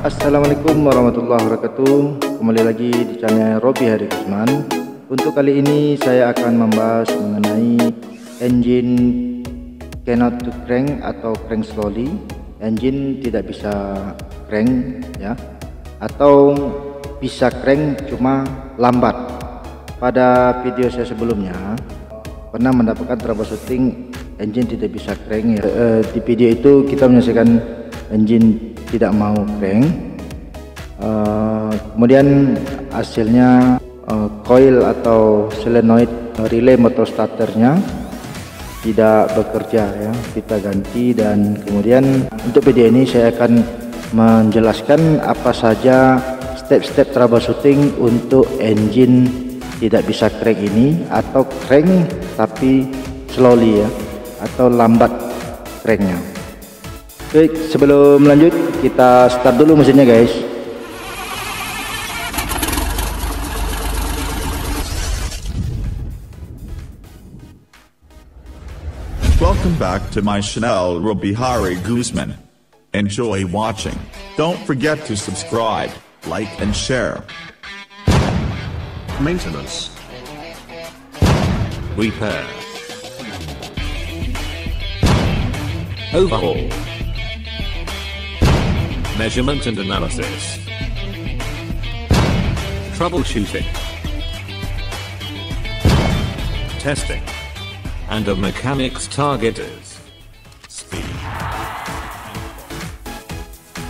Assalamualaikum warahmatullahi wabarakatuh. Kembali lagi di channel Robi Hari Guzman. Untuk kali ini saya akan membahas mengenai engine cannot to crank atau crank slowly. Engine tidak bisa crank ya, atau bisa crank cuma lambat. Pada video saya sebelumnya pernah mendapatkan troubleshooting engine tidak bisa crank ya. Di video itu kita menyelesaikan engine tidak mau crank, kemudian hasilnya coil atau solenoid relay motor starternya tidak bekerja ya, kita ganti. Dan kemudian untuk video ini saya akan menjelaskan apa saja step-step troubleshooting untuk engine tidak bisa crank ini, atau crank tapi slowly ya, atau lambat cranknya. Baik, sebelum lanjut kita start dulu mesinnya guys. Welcome back to my channel Robi Hari Guzman. Enjoy watching. Don't forget to subscribe, like and share. Maintenance. Repair. Overhaul. Measurement and analysis. Troubleshooting. Testing. And a mechanic's target is speed.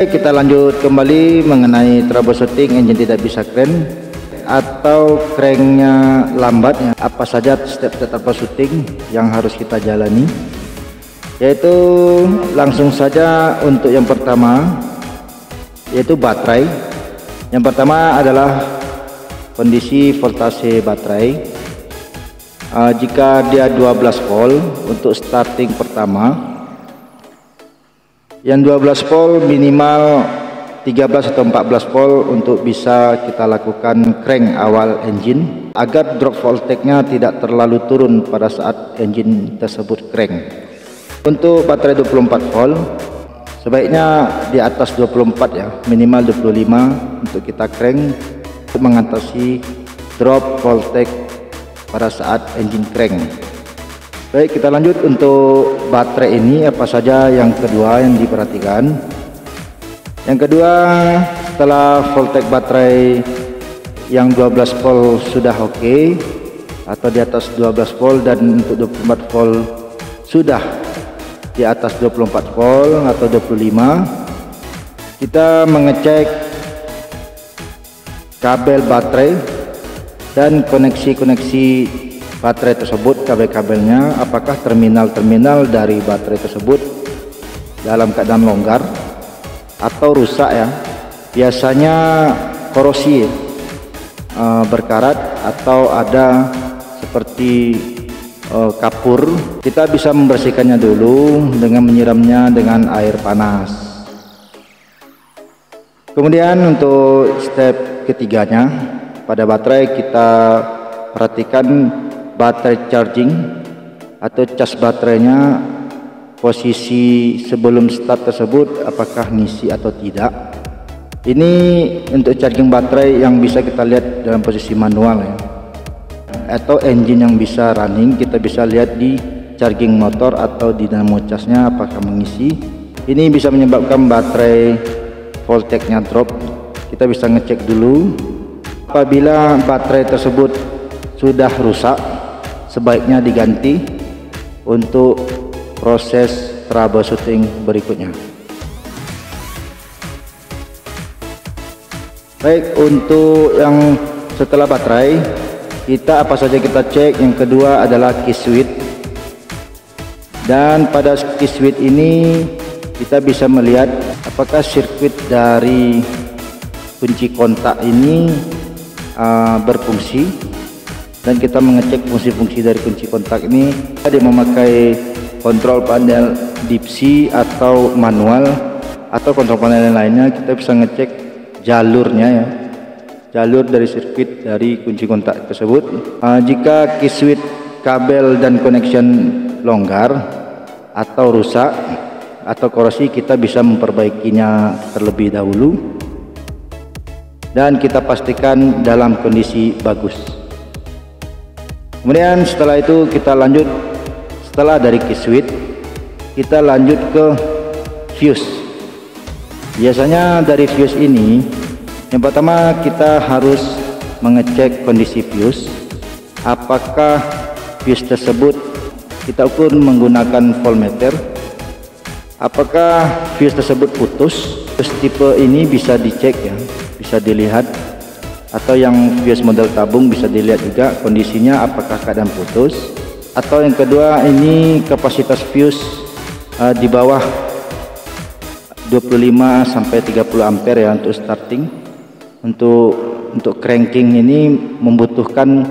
Kita lanjut kembali mengenai troubleshooting engine tidak bisa crank atau cranknya lambat ya. Apa saja step-step troubleshooting yang harus kita jalani, yaitu langsung saja untuk yang pertama, yaitu baterai. Yang pertama adalah kondisi voltase baterai. Jika dia 12 volt untuk starting pertama, yang 12 volt minimal 13 atau 14 volt untuk bisa kita lakukan crank awal engine, agar drop voltage-nya tidak terlalu turun pada saat engine tersebut crank. Untuk baterai 24 volt sebaiknya di atas 24 ya, minimal 25 untuk kita crank, untuk mengatasi drop voltage pada saat engine crank. Baik, kita lanjut untuk baterai ini. Apa saja yang kedua yang diperhatikan? Yang kedua, setelah voltage baterai yang 12 volt sudah oke, atau di atas 12 volt, dan untuk 24 volt sudah di atas 24 volt atau 25, kita mengecek kabel baterai dan koneksi-koneksi baterai tersebut, kabel-kabelnya, apakah terminal-terminal dari baterai tersebut dalam keadaan longgar atau rusak ya. Biasanya korosi berkarat atau ada seperti kapur. Kita bisa membersihkannya dulu dengan menyiramnya dengan air panas. Kemudian untuk step ketiganya, pada baterai kita perhatikan baterai charging atau cas baterainya, posisi sebelum start tersebut apakah ngisi atau tidak. Ini untuk charging baterai yang bisa kita lihat dalam posisi manual ya, atau engine yang bisa running, kita bisa lihat di charging motor atau dinamo casnya apakah mengisi. Ini bisa menyebabkan baterai voltage-nya drop. Kita bisa ngecek dulu. Apabila baterai tersebut sudah rusak, sebaiknya diganti untuk proses troubleshooting berikutnya. Baik, untuk yang setelah baterai, kita apa saja kita cek. Yang kedua adalah key switch, dan pada key switch ini kita bisa melihat apakah sirkuit dari kunci kontak ini berfungsi, dan kita mengecek fungsi-fungsi dari kunci kontak ini. Dia memakai kontrol panel dipsi atau manual atau kontrol panel lainnya. Kita bisa ngecek jalurnya ya, jalur dari sirkuit dari kunci kontak tersebut. Jika key switch, kabel dan connection longgar atau rusak atau korosi, kita bisa memperbaikinya terlebih dahulu. dan kita pastikan dalam kondisi bagus. Kemudian setelah itu kita lanjut, setelah dari key switch kita lanjut ke fuse. Biasanya dari fuse ini yang pertama kita harus mengecek kondisi fuse, apakah fuse tersebut kita ukur menggunakan voltmeter, apakah fuse tersebut putus. Fuse tipe ini bisa dicek ya, bisa dilihat, atau yang fuse model tabung bisa dilihat juga kondisinya apakah keadaan putus. Atau yang kedua ini kapasitas fuse di bawah 25 sampai 30 ampere ya untuk starting. Untuk cranking ini membutuhkan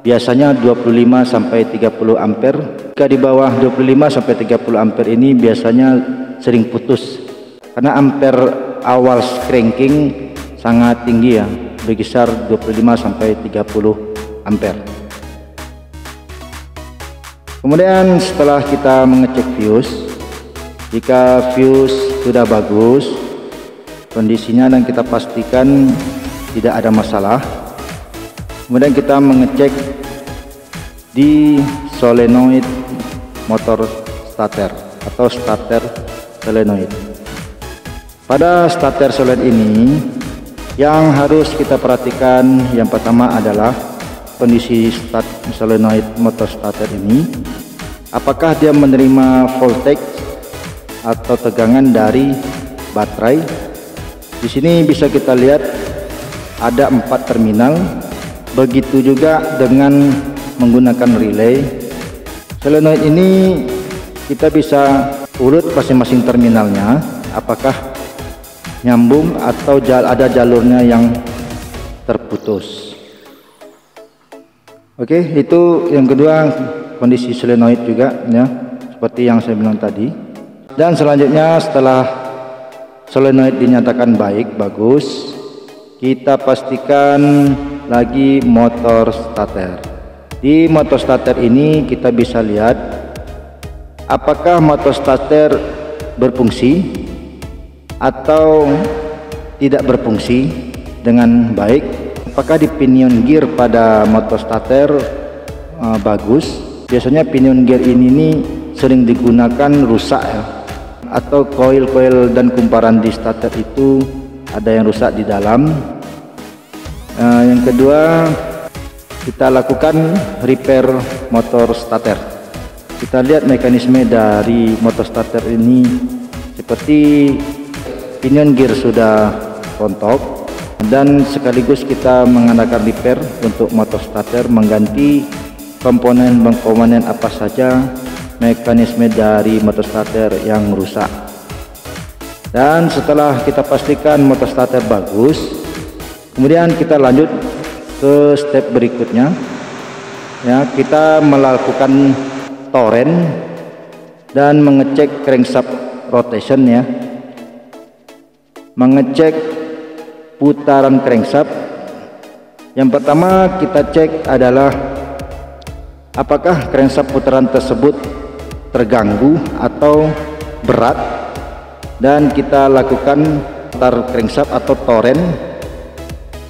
biasanya 25 sampai 30 ampere. Jika di bawah 25 sampai 30 ampere ini biasanya sering putus karena ampere awal cranking sangat tinggi ya, berkisar 25 sampai 30 ampere. Kemudian setelah kita mengecek fuse, jika fuse sudah bagus kondisinya dan kita pastikan tidak ada masalah, kemudian kita mengecek di solenoid motor starter atau starter solenoid. Pada starter solenoid ini yang harus kita perhatikan yang pertama adalah kondisi start solenoid motor starter ini, apakah dia menerima voltage atau tegangan dari baterai. Di sini bisa kita lihat ada 4 terminal. Begitu juga dengan menggunakan relay. Solenoid ini kita bisa urut masing-masing terminalnya, apakah nyambung atau ada jalurnya yang terputus. Oke, itu yang kedua kondisi solenoid juga ya, seperti yang saya bilang tadi. Dan selanjutnya setelah solenoid dinyatakan baik, bagus, kita pastikan lagi motor starter. Di motor starter ini kita bisa lihat apakah motor starter berfungsi atau tidak berfungsi dengan baik. Apakah di pinion gear pada motor starter bagus. Biasanya pinion gear ini sering digunakan rusak ya, atau koil-koil dan kumparan di starter itu ada yang rusak di dalam. Yang kedua, kita lakukan repair motor starter. Kita lihat mekanisme dari motor starter ini, seperti pinion gear sudah rontok, dan sekaligus kita mengadakan repair untuk motor starter, mengganti komponen-komponen apa saja mekanisme dari motor starter yang rusak. Dan setelah kita pastikan motor starter bagus, kemudian kita lanjut ke step berikutnya ya, kita melakukan torren dan mengecek crankshaft rotation ya, mengecek putaran crankshaft. Yang pertama kita cek adalah apakah crankshaft putaran tersebut terganggu atau berat, dan kita lakukan putar crankshaft atau torren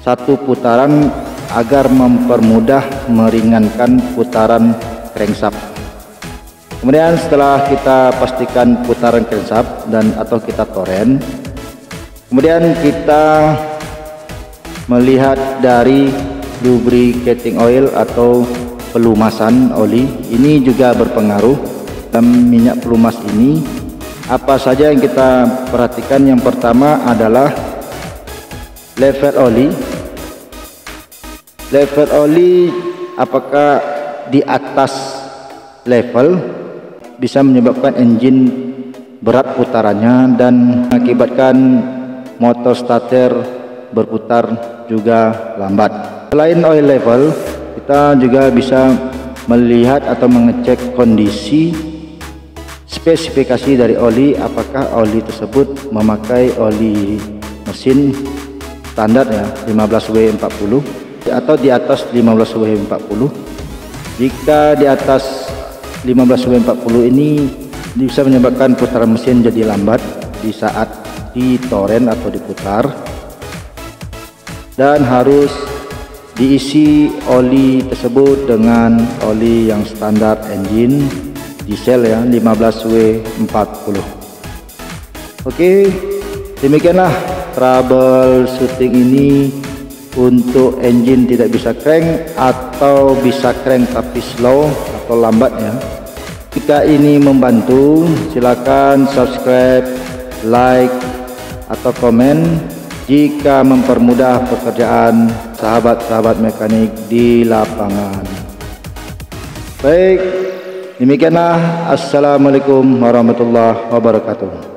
satu putaran agar mempermudah meringankan putaran crankshaft. Kemudian setelah kita pastikan putaran crankshaft dan atau kita torren, kemudian kita melihat dari lubricating oil atau pelumasan oli. Ini juga berpengaruh. Dalam minyak pelumas ini apa saja yang kita perhatikan? Yang pertama adalah level oli. Level oli apakah di atas level bisa menyebabkan engine berat putarannya dan mengakibatkan motor starter berputar juga lambat. Selain oil level, kita juga bisa melihat atau mengecek kondisi spesifikasi dari oli, apakah oli tersebut memakai oli mesin standar ya 15W40 atau di atas 15W40. Jika di atas 15W40 ini bisa menyebabkan putaran mesin jadi lambat di saat ditorren atau diputar. dan harus diisi oli tersebut dengan oli yang standar engine diesel ya, 15W40. Oke, demikianlah troubleshooting ini untuk engine tidak bisa crank atau bisa crank tapi slow atau lambat ya. Jika ini membantu, silakan subscribe, like atau komen jika mempermudah pekerjaan sahabat-sahabat mekanik di lapangan. Baik, demikianlah. Assalamualaikum warahmatullahi wabarakatuh.